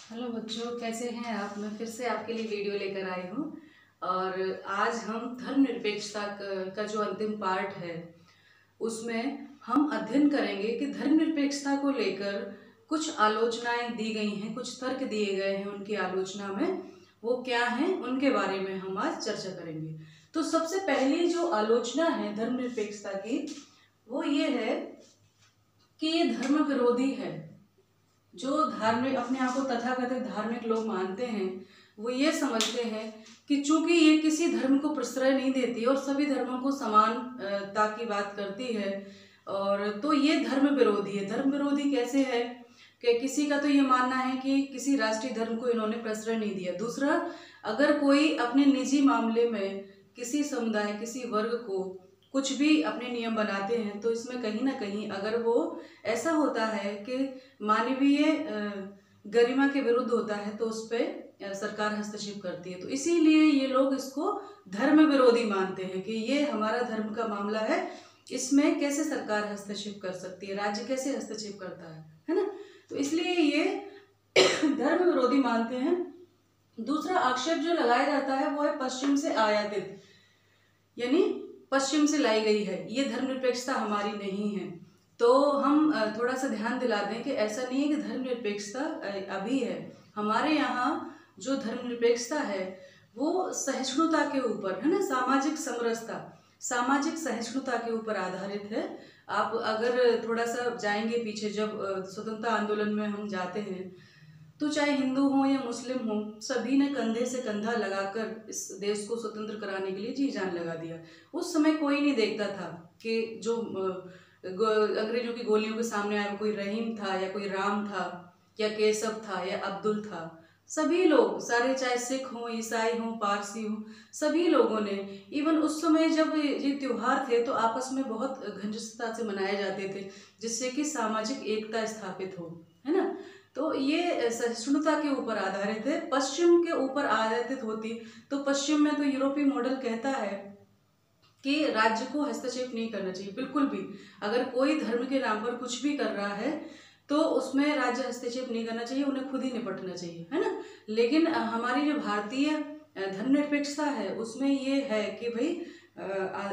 Hello बच्चों, कैसे हैं आप। मैं फिर से आपके लिए वीडियो लेकर आई हूँ। और आज हम धर्मनिरपेक्षता का जो अंतिम पार्ट है उसमें हम अध्ययन करेंगे कि धर्मनिरपेक्षता को लेकर कुछ आलोचनाएं दी गई हैं, कुछ तर्क दिए गए हैं उनकी आलोचना में। वो क्या हैं उनके बारे में हम आज चर्चा करेंगे। तो सबसे पहली जो आलोचना है धर्मनिरपेक्षता की वो ये है कि ये धर्म विरोधी है। जो धार्मिक अपने आप को तथाकथित धार्मिक लोग मानते हैं वो ये समझते हैं कि चूंकि ये किसी धर्म को प्रश्रय नहीं देती और सभी धर्मों को समानता की बात करती है, और तो ये धर्म विरोधी है। धर्म विरोधी कैसे है कि किसी का तो ये मानना है कि किसी राष्ट्रीय धर्म को इन्होंने प्रश्रय नहीं दिया। दूसरा, अगर कोई अपने निजी मामले में किसी समुदाय किसी वर्ग को कुछ भी अपने नियम बनाते हैं तो इसमें कहीं ना कहीं अगर वो ऐसा होता है कि मानवीय गरिमा के विरुद्ध होता है तो उस पर सरकार हस्तक्षेप करती है। तो इसीलिए ये लोग इसको धर्म विरोधी मानते हैं कि ये हमारा धर्म का मामला है, इसमें कैसे सरकार हस्तक्षेप कर सकती है, राज्य कैसे हस्तक्षेप करता है ना। तो इसलिए ये धर्म विरोधी मानते हैं। दूसरा आक्षेप जो लगाया जाता है वो है पश्चिम से आयातित, यानी पश्चिम से लाई गई है, ये धर्मनिरपेक्षता हमारी नहीं है। तो हम थोड़ा सा ध्यान दिला दें कि ऐसा नहीं है कि धर्मनिरपेक्षता अभी है। हमारे यहाँ जो धर्मनिरपेक्षता है वो सहिष्णुता के ऊपर है ना, सामाजिक समरसता, सामाजिक सहिष्णुता के ऊपर आधारित है। आप अगर थोड़ा सा जाएंगे पीछे, जब स्वतंत्रता आंदोलन में हम जाते हैं तो चाहे हिंदू हो या मुस्लिम हो, सभी ने कंधे से कंधा लगाकर इस देश को स्वतंत्र कराने के लिए जी जान लगा दिया। उस समय कोई नहीं देखता था कि जो अंग्रेजों की गोलियों के सामने आया कोई रहीम था या कोई राम था या केशव था या अब्दुल था। सभी लोग सारे, चाहे सिख हो, ईसाई हो, पारसी हो, सभी लोगों ने, इवन उस समय जब ये त्योहार थे तो आपस में बहुत घनिष्ठता से मनाए जाते थे जिससे कि सामाजिक एकता स्थापित हो, है ना। तो ये सहिष्णुता के ऊपर आधारित है। पश्चिम के ऊपर आधारित होती तो पश्चिम में तो यूरोपीय मॉडल कहता है कि राज्य को हस्तक्षेप नहीं करना चाहिए बिल्कुल भी। अगर कोई धर्म के नाम पर कुछ भी कर रहा है तो उसमें राज्य हस्तक्षेप नहीं करना चाहिए, उन्हें खुद ही निपटना चाहिए, है ना। लेकिन हमारी जो भारतीय धर्मनिरपेक्षता है उसमें ये है कि भाई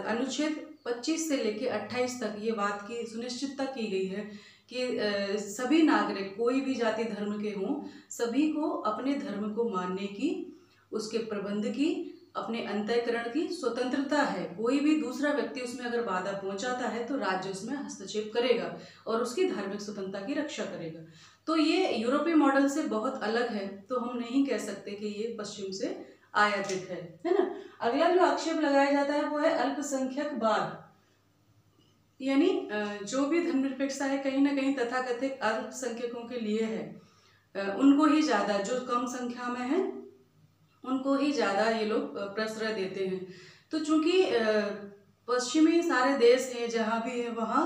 अनुच्छेद 25 से लेकर 28 तक ये बात की सुनिश्चितता की गई है कि सभी नागरिक कोई भी जाति धर्म के हों, सभी को अपने धर्म को मानने की, उसके प्रबंध की, अपने अंतःकरण की स्वतंत्रता है। कोई भी दूसरा व्यक्ति उसमें अगर बाधा पहुंचाता है तो राज्य उसमें हस्तक्षेप करेगा और उसकी धार्मिक स्वतंत्रता की रक्षा करेगा। तो ये यूरोपीय मॉडल से बहुत अलग है, तो हम नहीं कह सकते कि ये पश्चिम से आयातित है ना। अगला जो आक्षेप लगाया जाता है वो है अल्पसंख्यकवाद, यानी जो भी धर्मनिरपेक्षता है कहीं ना कहीं तथाकथित अल्पसंख्यकों के लिए है। उनको ही ज़्यादा, जो कम संख्या में है उनको ही ज़्यादा ये लोग प्रश्रय देते हैं। तो चूंकि पश्चिमी सारे देश हैं जहाँ भी है वहाँ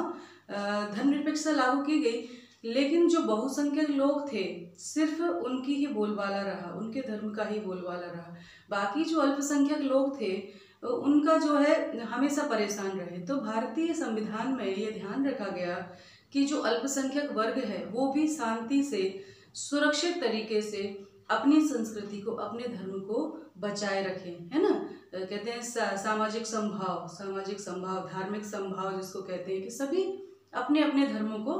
धर्मनिरपेक्षता लागू की गई, लेकिन जो बहुसंख्यक लोग थे सिर्फ उनकी ही बोलबाला रहा, उनके धर्म का ही बोलबाला रहा। बाकी जो अल्पसंख्यक लोग थे उनका जो है हमेशा परेशान रहे। तो भारतीय संविधान में ये ध्यान रखा गया कि जो अल्पसंख्यक वर्ग है वो भी शांति से, सुरक्षित तरीके से अपनी संस्कृति को, अपने धर्म को बचाए रखें, है ना। कहते हैं सामाजिक संभाव, सामाजिक संभाव, धार्मिक संभाव जिसको कहते हैं कि सभी अपने अपने धर्मों को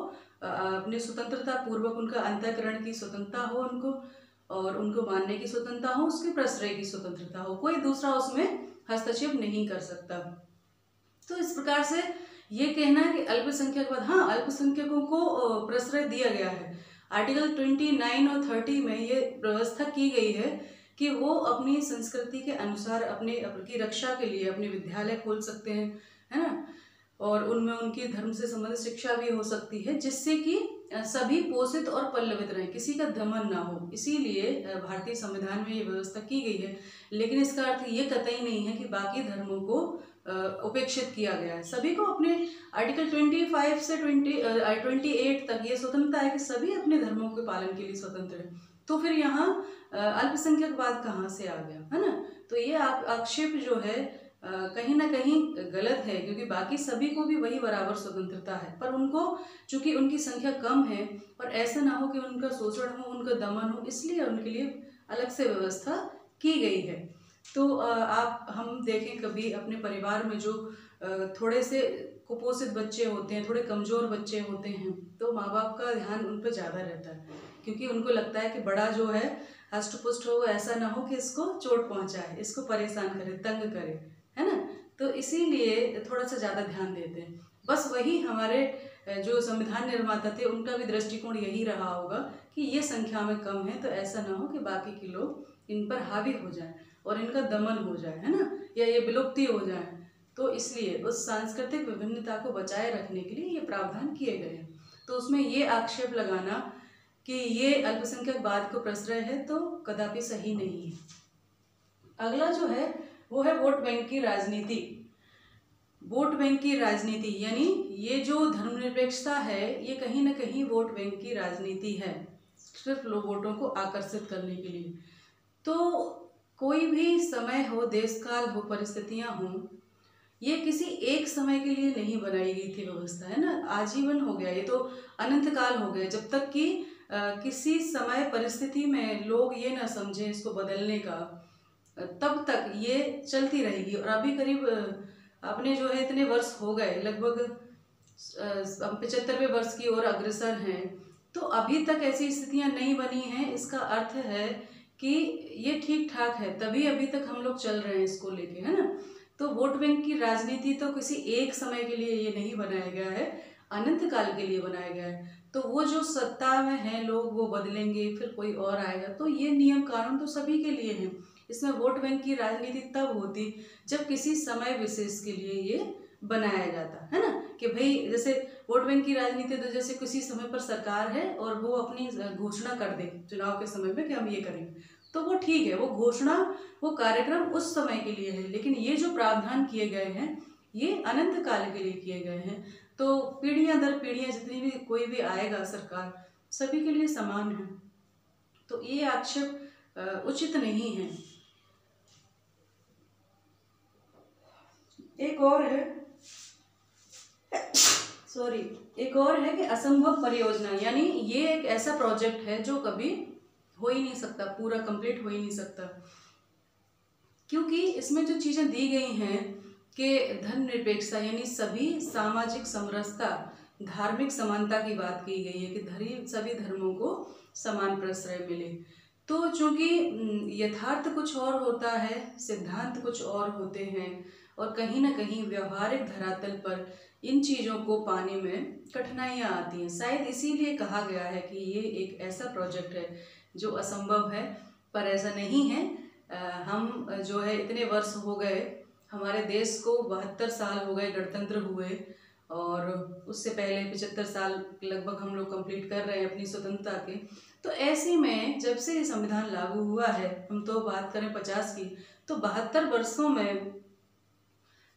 अपने स्वतंत्रता पूर्वक, उनका अंतःकरण की स्वतंत्रता हो उनको, और उनको मानने की स्वतंत्रता हो, उसके प्रश्रय की स्वतंत्रता हो, कोई दूसरा उसमें हस्तक्षेप नहीं कर सकता। तो इस प्रकार से ये कहना है कि अल्पसंख्यकवाद, हाँ अल्पसंख्यकों को प्रश्रय दिया गया है। आर्टिकल 29 और 30 में ये व्यवस्था की गई है कि वो अपनी संस्कृति के अनुसार अपने की रक्षा के लिए अपने विद्यालय खोल सकते हैं, है ना, और उनमें उनकी धर्म से संबंधित शिक्षा भी हो सकती है जिससे कि सभी पोषित और पल्लवित रहें, किसी का दमन ना हो। इसीलिए भारतीय संविधान में ये व्यवस्था की गई है। लेकिन इसका अर्थ ये कतई नहीं है कि बाकी धर्मों को उपेक्षित किया गया है। सभी को अपने आर्टिकल 25 से 28 तक ये स्वतंत्रता है कि सभी अपने धर्मों के पालन के लिए स्वतंत्र है। तो फिर यहाँ अल्पसंख्यकवाद कहाँ से आ गया, है ना। तो ये आक्षेप जो है कहीं ना कहीं गलत है, क्योंकि बाकी सभी को भी वही बराबर स्वतंत्रता है, पर उनको चूंकि उनकी संख्या कम है और ऐसा ना हो कि उनका शोषण हो, उनका दमन हो, इसलिए उनके लिए अलग से व्यवस्था की गई है। तो आप हम देखें कभी अपने परिवार में जो थोड़े से कुपोषित बच्चे होते हैं, थोड़े कमज़ोर बच्चे होते हैं, तो माँ बाप का ध्यान उन पर ज़्यादा रहता है, क्योंकि उनको लगता है कि बड़ा जो है हष्ट पुष्ट हो, ऐसा ना हो कि इसको चोट पहुँचाए, इसको परेशान करे, तंग करे, है ना। तो इसीलिए थोड़ा सा ज़्यादा ध्यान देते हैं। बस वही हमारे जो संविधान निर्माता थे उनका भी दृष्टिकोण यही रहा होगा कि ये संख्या में कम है, तो ऐसा ना हो कि बाकी के लोग इन पर हावी हो जाएं और इनका दमन हो जाए, है ना, या ये विलुप्ति हो जाए। तो इसलिए उस सांस्कृतिक विभिन्नता को बचाए रखने के लिए ये प्रावधान किए गए हैं। तो उसमें ये आक्षेप लगाना कि ये अल्पसंख्यकवाद को प्रश्रय है, तो कदापि सही नहीं है। अगला जो है वो है वोट बैंक की राजनीति। वोट बैंक की राजनीति यानी ये जो धर्मनिरपेक्षता है, ये कहीं ना कहीं वोट बैंक की राजनीति है, सिर्फ लोग वोटों को आकर्षित करने के लिए। तो कोई भी समय हो, देश काल हो, परिस्थितियां हों, ये किसी एक समय के लिए नहीं बनाई गई थी व्यवस्था, है ना, आजीवन हो गया, ये तो अनंत काल हो गया, जब तक कि किसी समय परिस्थिति में लोग ये ना समझे इसको बदलने का, तब तक ये चलती रहेगी। और अभी करीब अपने जो है इतने वर्ष हो गए, लगभग 75वें वर्ष की ओर अग्रसर हैं, तो अभी तक ऐसी स्थितियां नहीं बनी हैं। इसका अर्थ है कि ये ठीक ठाक है, तभी अभी तक हम लोग चल रहे हैं इसको लेके, है ना। तो वोट बैंक की राजनीति तो किसी एक समय के लिए ये नहीं बनाया गया है, अनंत काल के लिए बनाया गया है। तो वो जो सत्ता में है लोग वो बदलेंगे, फिर कोई और आएगा, तो ये नियम कानून तो सभी के लिए हैं। इसमें वोट बैंक की राजनीति तब होती जब किसी समय विशेष के लिए ये बनाया जाता, है ना, कि भाई जैसे वोट बैंक की राजनीति तो जैसे किसी समय पर सरकार है और वो अपनी घोषणा कर दे चुनाव के समय में कि हम ये करेंगे, तो वो ठीक है, वो घोषणा, वो कार्यक्रम उस समय के लिए है। लेकिन ये जो प्रावधान किए गए हैं ये अनंत काल के लिए किए गए हैं, तो पीढ़ियां दर पीढ़ियां जितनी भी कोई भी आएगा सरकार, सभी के लिए समान है। तो ये आक्षेप उचित नहीं है। एक और है कि असंभव परियोजना, यानी ये एक ऐसा प्रोजेक्ट है जो कभी हो ही नहीं सकता, पूरा कंप्लीट हो ही नहीं सकता, क्योंकि इसमें जो चीजें दी गई हैं कि धर्मनिरपेक्षता यानी सभी सामाजिक समरसता, धार्मिक समानता की बात की गई है कि सभी धर्मों को समान प्रश्रय मिले। तो चूंकि यथार्थ कुछ और होता है, सिद्धांत कुछ और होते हैं, और कहीं ना कहीं व्यवहारिक धरातल पर इन चीज़ों को पाने में कठिनाइयाँ आती हैं। शायद इसीलिए कहा गया है कि ये एक ऐसा प्रोजेक्ट है जो असंभव है, पर ऐसा नहीं है। हम जो है इतने वर्ष हो गए, हमारे देश को 72 साल हो गए गणतंत्र हुए, और उससे पहले 75 साल लगभग हम लोग कंप्लीट कर रहे हैं अपनी स्वतंत्रता के। तो ऐसे में जब से संविधान लागू हुआ है, हम तो बात करें 50 की, तो 72 वर्षों में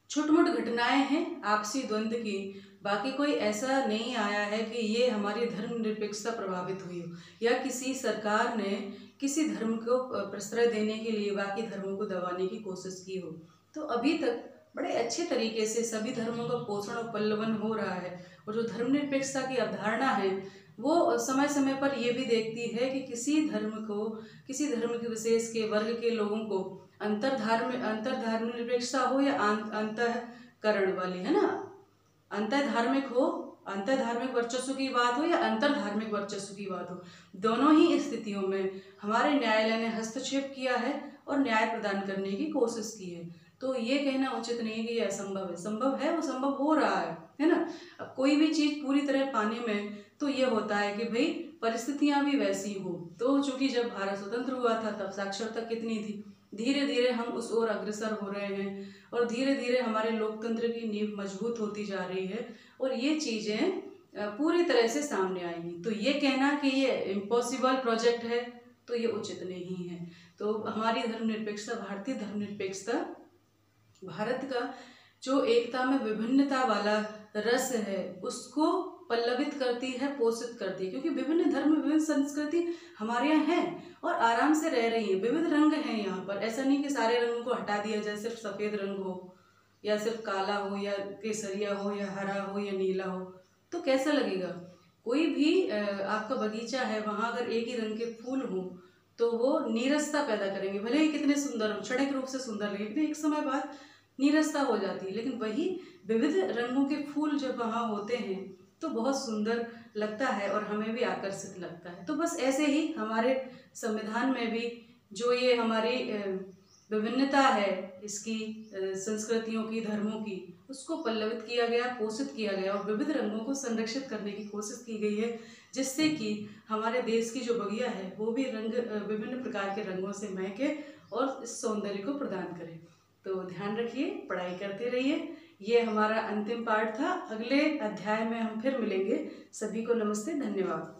छोट-मोट घटनाएं हैं आपसी द्वंद्व की, बाकी कोई ऐसा नहीं आया है कि ये हमारी धर्मनिरपेक्षता प्रभावित हुई हो, या किसी सरकार ने किसी धर्म को प्रश्रय देने के लिए बाकी धर्मों को दबाने की कोशिश की हो। तो अभी तक बड़े अच्छे तरीके से सभी धर्मों का पोषण और पल्लवन हो रहा है, और जो धर्मनिरपेक्षता की अवधारणा है वो समय समय पर ये भी देखती है कि किसी धर्म के विशेष के वर्ग के लोगों को अंतर्धर्मनिरपेक्षता हो या अंतःकरण वाली, है ना, अंतर्धार्मिक वर्चस्व की बात हो या अंतर्धार्मिक वर्चस्व की बात हो, दोनों ही स्थितियों में हमारे न्यायालय ने हस्तक्षेप किया है और न्याय प्रदान करने की कोशिश की है। तो ये कहना उचित नहीं है कि ये असंभव है, संभव है, वो संभव हो रहा है ना। अब कोई भी चीज़ पूरी तरह पाने में तो ये होता है कि भाई परिस्थितियां भी वैसी हो। तो चूंकि जब भारत स्वतंत्र हुआ था तब साक्षरता कितनी थी, धीरे धीरे हम उस ओर अग्रसर हो रहे हैं, और धीरे धीरे हमारे लोकतंत्र की नींव मजबूत होती जा रही है, और ये चीज़ें पूरी तरह से सामने आएंगी। तो ये कहना कि ये इम्पॉसिबल प्रोजेक्ट है तो ये उचित नहीं है। तो हमारी धर्मनिरपेक्षता, भारतीय धर्मनिरपेक्षता, भारत का जो एकता में विभिन्नता वाला रस है उसको पल्लवित करती है, पोषित करती है, क्योंकि विभिन्न धर्म, विभिन्न संस्कृति हमारे यहाँ हैं और आराम से रह रही है। विविध रंग हैं यहाँ पर, ऐसा नहीं कि सारे रंगों को हटा दिया जाए, सिर्फ सफ़ेद रंग हो या सिर्फ काला हो या केसरिया हो या हरा हो या नीला हो, तो कैसा लगेगा। कोई भी आपका बगीचा है, वहाँ अगर एक ही रंग के फूल हों तो वो नीरसता पैदा करेंगे, भले ही कितने सुंदर हो, क्षणिक रूप से सुंदर लगे, लेकिन एक समय बाद नीरसता हो जाती है। लेकिन वही विविध रंगों के फूल जब वहाँ होते हैं तो बहुत सुंदर लगता है और हमें भी आकर्षित लगता है। तो बस ऐसे ही हमारे संविधान में भी जो ये हमारी विभिन्नता है, इसकी संस्कृतियों की, धर्मों की, उसको पल्लवित किया गया, पोषित किया गया और विविध रंगों को संरक्षित करने की कोशिश की गई है, जिससे कि हमारे देश की जो बगिया है वो भी रंग विभिन्न प्रकार के रंगों से महके और इस सौंदर्य को प्रदान करे। तो ध्यान रखिए, पढ़ाई करते रहिए। ये हमारा अंतिम पाठ था। अगले अध्याय में हम फिर मिलेंगे। सभी को नमस्ते, धन्यवाद।